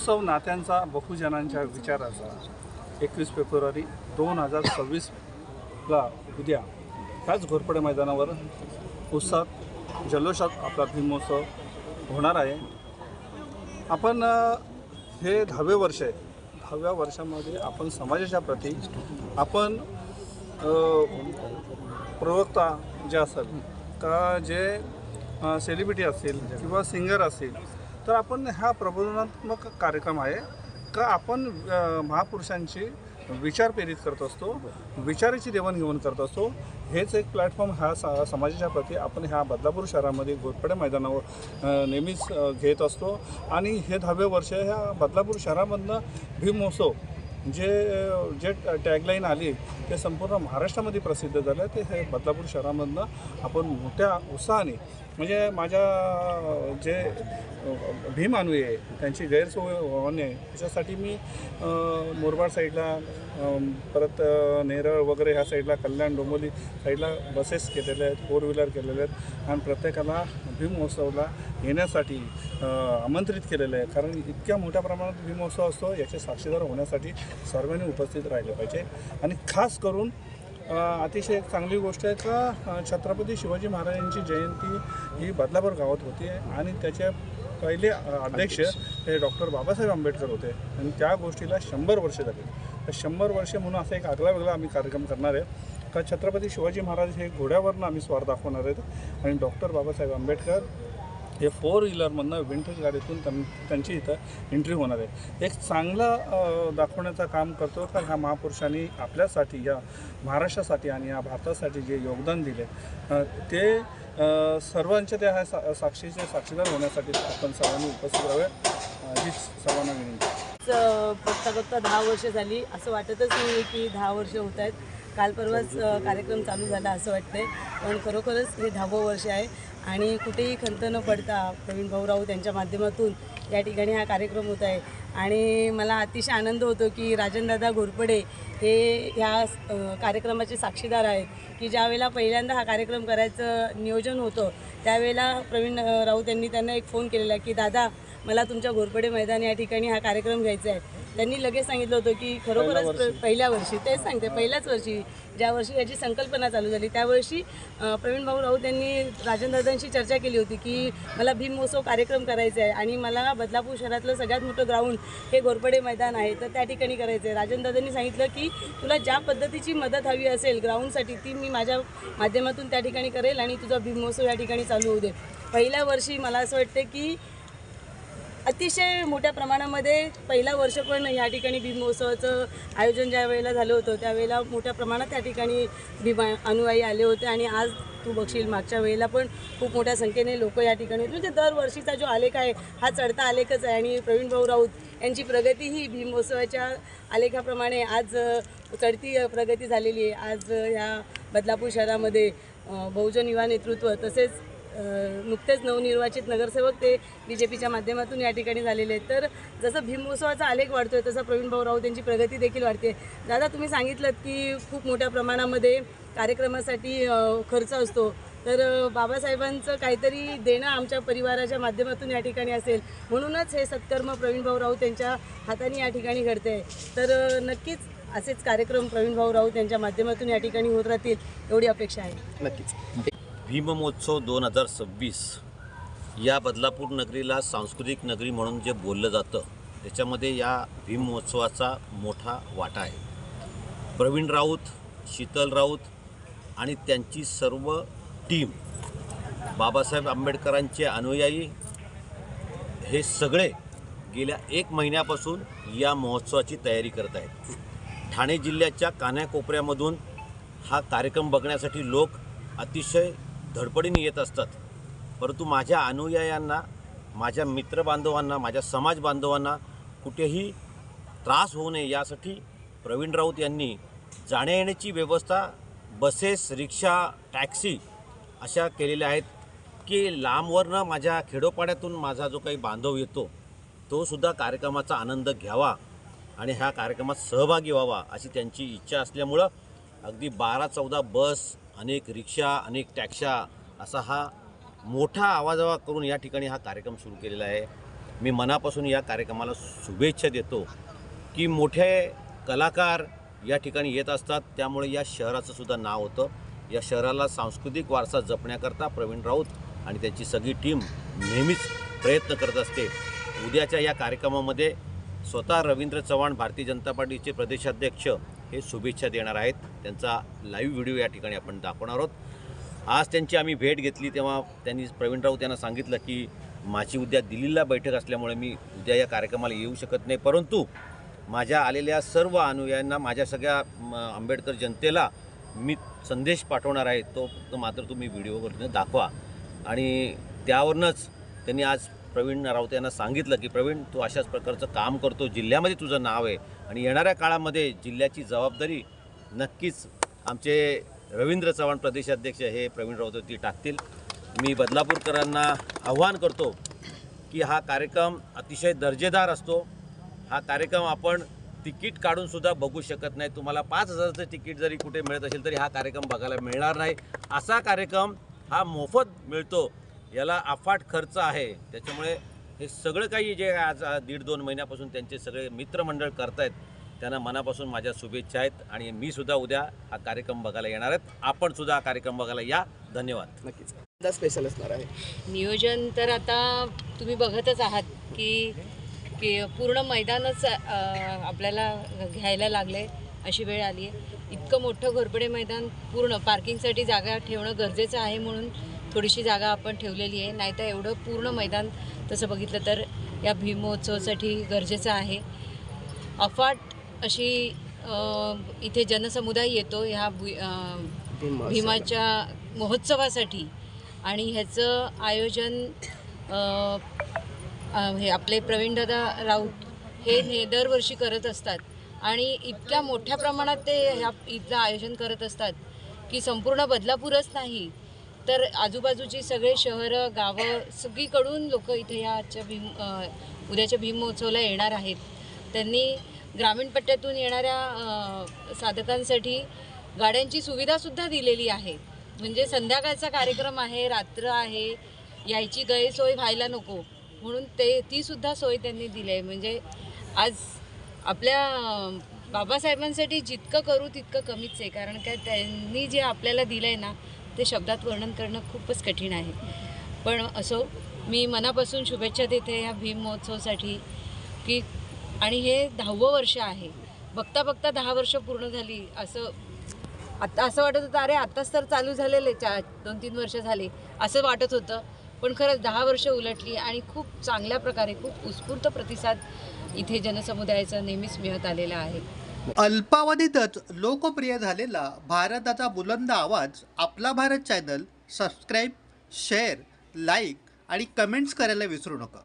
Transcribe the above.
भीमोत्सव नात्यांचा बहुजनांच्या विचाराचा 21 फेब्रुवारी 2026ला उद्या ह्याच घोरपडे मैदानावर उत्साहात जल्लोषात आपला भीमोत्सव होणार आहे। आपण हे 10वे वर्ष आहे। 10व्या वर्षामध्ये आपण समाजाच्या प्रती आपण प्रवक्ता जे असतात का जे सेलिब्रिटी असतील किंवा सिंगर असतील तर आपण हा प्रबोधनात्मक कार्यक्रम आहे का आपण महापुरुषांची विचार प्रेरित करत असतो, विचाराची देवाणघेवाण करत असतो। हेच एक प्लॅटफॉर्म ह्या समाजाच्या प्रती आपण ह्या बदलापूर शहरामध्ये घोरपडे मैदानावर नेहमीच घेत असतो। आणि हे 10वे वर्ष ह्या बदलापूर शहरामधनं भीमोत्सव जे टॅगलाईन आली ते संपूर्ण महाराष्ट्रामध्ये प्रसिद्ध झालं। ते हे बदलापूर शहरामधनं आपण मोठ्या उत्साहाने म्हणजे माझ्या जे भीम अनुयायी आहे त्यांची गैरसोय होऊ नये याच्यासाठी मी मोरबाड साईडला परत नेरळ वगैरे ह्या साईडला कल्याण डोंबिवली साईडला बसेस केलेले आहेत, 4 व्हीलर केलेले आहेत आणि प्रत्येकाला भीम महोत्सवाला येण्यासाठी आमंत्रित केलेलं आहे। कारण इतक्या मोठ्या प्रमाणात भीम महोत्सव असतो याचे साक्षीदार होण्यासाठी सर्वांनी उपस्थित राहिले पाहिजे। आणि खास करून अतिशय एक चांगली गोष्ट आहे का छत्रपती शिवाजी महाराजांची जयंती ही बदलापूर गावात होती आणि त्याचे पहिले अध्यक्ष हे डॉक्टर बाबासाहेब आंबेडकर होते आणि त्या गोष्टीला 100 वर्ष झाली। तर 100 वर्ष म्हणून असा एक आगळा वेगळा आम्ही कार्यक्रम करणार आहे का छत्रपती शिवाजी महाराज हे घोड्यावरनं आम्ही स्वार दाखवणार आहेत आणि डॉक्टर बाबासाहेब आंबेडकर हे 4 व्हीलरमधनं विंटेज गाडीतून त्यांची इथं एंट्री होणार आहे। एक चांगला दाखवण्याचं काम करतो का ह्या महापुरुषांनी आपल्यासाठी या महाराष्ट्रासाठी आणि या भारतासाठी जे योगदान दिले ते सर्वांच्या त्या ह्या साक्षीचे साक्षीदार होण्यासाठी आपण सर्वांनी उपस्थित राहावे हीच सर्वांना विनंती। बघता 10 वर्ष झाली असं वाटतच नाही की 10 वर्ष होत आहेत। काल परवाच कार्यक्रम चालू झाला असं वाटतंय, पण खरोखरच हे 10वं वर्ष आहे आणि कुठेही खंत न पडता प्रवीण भाऊ राऊत यांच्या माध्यमातून या ठिकाणी हा कार्यक्रम होत आहे। आणि मला अतिशय आनंद होतो की राजनदादा घोरपडे हे ह्या कार्यक्रमाचे साक्षीदार आहेत की ज्यावेळेला पहिल्यांदा हा कार्यक्रम करायचं नियोजन होतं त्यावेळेला प्रवीण राऊत यांनी त्यांना एक फोन केलेला की दादा मला तुमच्या घोरपडे मैदान या ठिकाणी हा कार्यक्रम घ्यायचा आहे। त्यांनी लगेच सांगितलं होतं की खरोखरच पहिल्या वर्षी तेच सांगते पहिल्याच वर्षी ज्या वर्षी याची संकल्पना चालू झाली त्या वर्षी प्रवीण भाऊ राऊत यांनी राजनदादांशी चर्चा केली होती की मला भीम महोत्सव कार्यक्रम करायचा आहे आणि मला बदलापूर शहरातलं सगळ्यात मोठं ग्राउंड हे घोरपडे मैदान आहे तर त्या ठिकाणी करायचं आहे। राजनदादांनी सांगितलं की तुला ज्या पद्धतीची मदत हवी असेल ग्राउंडसाठी ती मी माझ्या माध्यमातून त्या ठिकाणी करेल आणि तुझा भीम महोत्सव या ठिकाणी चालू होऊ दे। पहिल्या वर्षी मला असं वाटतं की अतिशय मोठ्या प्रमाणामध्ये पहिला वर्ष पण या ठिकाणी भीम महोत्सवाचं आयोजन ज्या वेळेला झालं होतं त्यावेळेला मोठ्या प्रमाणात त्या ठिकाणी भीम अनुयायी आले होते आणि आज तू बघशील मागच्या वेळेला पण खूप मोठ्या संख्येने लोक या ठिकाणी होते। म्हणजे दरवर्षीचा जो आलेख आहे हा चढता आलेखच आहे आणि प्रवीण भाऊ राऊत यांची प्रगती ही भीम महोत्सवाच्या आलेखाप्रमाणे आज चढती प्रगती झालेली आहे। आज ह्या बदलापूर शहरामध्ये बहुजन युवा नेतृत्व तसेच नुकतेच नवनिर्वाचित नगरसेवक ते BJPच्या माध्यमातून या ठिकाणी झालेले आहेत। तर जसं भीम महोत्सवाचा आलेख वाढतोय तसं प्रवीण भाऊ राऊत यांची प्रगती देखील वाढते। दादा तुम्ही सांगितलं की खूप मोठ्या प्रमाणामध्ये कार्यक्रमासाठी खर्च असतो तर बाबासाहेबांचं काहीतरी देणं आमच्या परिवाराच्या माध्यमातून या ठिकाणी असेल म्हणूनच हे सत्कर्म प्रवीण भाऊ राऊत यांच्या हाताने या ठिकाणी घडते आहे। तर नक्कीच असेच कार्यक्रम प्रवीण भाऊ राऊत यांच्या माध्यमातून या ठिकाणी होत राहतील एवढी अपेक्षा आहे। नक्कीच भीम महोत्सव 2026 या बदलापूर नगरीला सांस्कृतिक नगरी म्हणून जे बोललं जातं त्याच्यामध्ये या भीम महोत्सवाचा मोठा वाटा आहे। प्रवीण राऊत, शीतल राऊत आणि त्यांची सर्व टीम बाबासाहेब आंबेडकरांचे अनुयायी हे सगळे गेल्या 1 महिन्यापासून या महोत्सवाची तयारी करत आहेत। ठाणे जिल्ह्याच्या कानाकोपऱ्यामधून हा कार्यक्रम बघण्यासाठी लोक अतिशय धडपडीने येत असतात, परंतु माझ्या अनुयायांना, माझ्या मित्रबांधवांना, माझ्या समाज बांधवांना कुठेही त्रास होऊ नये यासाठी प्रवीण राऊत यांनी जाण्या येण्याची व्यवस्था बसेस, रिक्षा, टॅक्सी अशा केलेल्या आहेत की लांबवरनं माझ्या खेडोपाड्यातून माझा जो काही बांधव येतो तो सुद्धा कार्यक्रमाचा आनंद घ्यावा आणि ह्या कार्यक्रमात सहभागी व्हावा अशी त्यांची इच्छा असल्यामुळं अगदी 12-14 बस, अनेक रिक्षा, अनेक टॅक्स्या असा हा मोठा आवाजावा करून या ठिकाणी हा कार्यक्रम सुरू केलेला आहे। मी मनापासून या कार्यक्रमाला शुभेच्छा देतो की मोठे कलाकार या ठिकाणी येत असतात, त्यामुळे या शहराचं सुद्धा नाव होतं. या शहराला सांस्कृतिक वारसा जपण्याकरता प्रवीण राऊत आणि त्यांची सगळी टीम नेहमीच प्रयत्न करत असते. उद्याच्या या कार्यक्रमामध्ये स्वतः रवींद्र चव्हाण भारतीय जनता पार्टीचे प्रदेशाध्यक्ष हे शुभेच्छा देणार आहेत. त्यांचा लाईव्ह व्हिडिओ या ठिकाणी आपण दाखवणार आहोत. आज त्यांची आम्ही भेट घेतली तेव्हा त्यांनी प्रवीण राऊत यांना सांगितलं की माझी उद्या दिल्लीला बैठक असल्यामुळे मी उद्या या कार्यक्रमाला येऊ शकत नाही, परंतु माझ्या आलेल्या सर्व अनुयायांना, माझ्या सगळ्या आंबेडकर जनतेला मी संदेश पाठवणार आहे, तो मात्र तुम्ही व्हिडिओवरती दाखवा. आणि त्यावरूनच त्यांनी आज प्रवीण राऊत यांना सांगितलं की प्रवीण, तू अशाच प्रकारचं काम करतो, जिल्ह्यामध्ये तुझं नाव आहे आणि येणाऱ्या काळामध्ये जिल्ह्याची जबाबदारी नक्कीच आमचे रवींद्र चव्हाण प्रदेशाध्यक्ष हे प्रवीण राऊतवरती टाकतील. मी बदलापूरकरांना आव्हान करतो की हा कार्यक्रम अतिशय दर्जेदार असतो. हा कार्यक्रम आपण तिकीट काढूनसुद्धा बघू शकत नाही. तुम्हाला 5,000चं तिकीट जरी कुठे मिळत असेल तरी हा कार्यक्रम बघायला मिळणार नाही. असा कार्यक्रम हा मोफत मिळतो, याला अफाट खर्च आहे. त्याच्यामुळे हे सगळं काही जे आज 1.5-2 महिन्यापासून त्यांचे सगळे मित्रमंडळ करतायत त्यांना मनापासून माझ्या शुभेच्छा आहेत. आणि मी सुद्धा उद्या हा कार्यक्रम बघायला येणार आहेत. आपण सुद्धा हा कार्यक्रम बघायला या. धन्यवाद. नक्कीच स्पेशल असणार आहे. नियोजन तर आता तुम्ही बघतच आहात की पूर्ण मैदानच आपल्याला घ्यायला लागले, अशी वेळ आली आहे. इतकं मोठं घोरपडे मैदान पूर्ण पार्किंगसाठी जागा ठेवणं गरजेचं आहे, म्हणून थोडीशी जागा आपण ठेवलेली आहे. नाहीतर एवढं पूर्ण मैदान तसं बघितलं तर या भीमोत्सवासाठी गरजेचं आहे. अफाट अशी इथे जनसमुदाय येतो ह्या भीमाच्या महोत्सवासाठी. आणि ह्याचं आयोजन हे आपले प्रवीणदादा राऊत हे दरवर्षी करत असतात आणि इतक्या मोठ्या प्रमाणात ते इथलं आयोजन करत असतात की संपूर्ण बदलापूरच नाही तर आजूबाजूची सगळे शहरं, गावं सगळीकडून लोक इथे याच्या उद्याच्या भीम महोत्सवाला येणार आहेत. त्यांनी ग्रामीण पट्ट्यातून येणाऱ्या साधकांसाठी गाड्यांची सुविधासुद्धा दिलेली आहे. म्हणजे संध्याकाळचा कार्यक्रम आहे, रात्र आहे, यायची गैरसोय व्हायला नको म्हणून ती सुद्धा सोय त्यांनी दिली आहे. म्हणजे आज आपल्या बाबासाहेबांसाठी जितकं करू तितकं कमीच आहे, कारण काय त्यांनी जे आपल्याला दिलं आहे ना ते शब्दात वर्णन करणं खूपच कठीण आहे. पण असो, मी मनापासून शुभेच्छा देते ह्या भीम महोत्सवासाठी की. आणि हे 10वं वर्ष आहे. बघता बघता 10 वर्ष पूर्ण झाली. आता असं वाटत होतं अरे आत्ताच तर चालू झालेले 2-3 वर्ष झाले असं वाटत होतं, पण खरंच 10 वर्ष उलटली आणि खूप चांगल्या प्रकारे खूप उत्स्फूर्त प्रतिसाद इथे जनसमुदायाचा नेहमीच मिळत आलेला आहे. अल्पावधीतच लोकप्रिय झालेला भारताचा बुलंद आवाज आपला Bharat channel subscribe, share, like आणि कमेंट्स करायला विसरू नका.